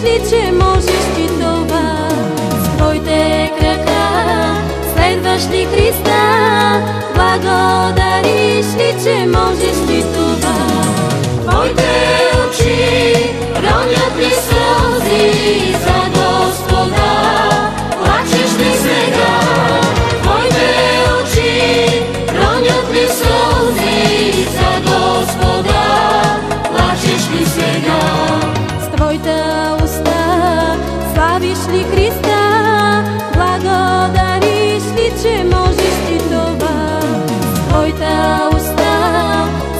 ли, че можеш ти това? С твоите крака следваш ли Христа? Благодариш ли, че можеш ти това? Твоите очи ронят ли сълзи за Господа? Плачеш ли сега? Твоите очи ронят ли сълзи за Господа? Плачеш ли сега? С твоята уста славиш ли Христа? Благодариш ли, че можеш ти това? С твоята уста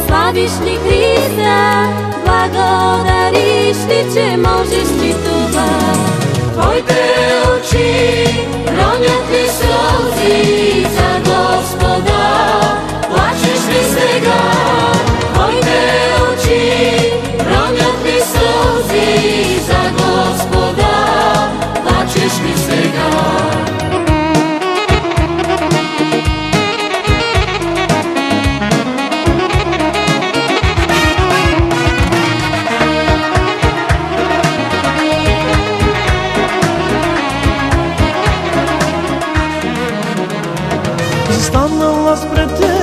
славиш ли Христа? Благодариш ли, че можеш ти това? Твоите очи ронят ли сълзи за Господа? Плачеш ли сега? Твоите очи ронят ли сълзи за Господа? Плачеш ли сега? Застанал аз пред теб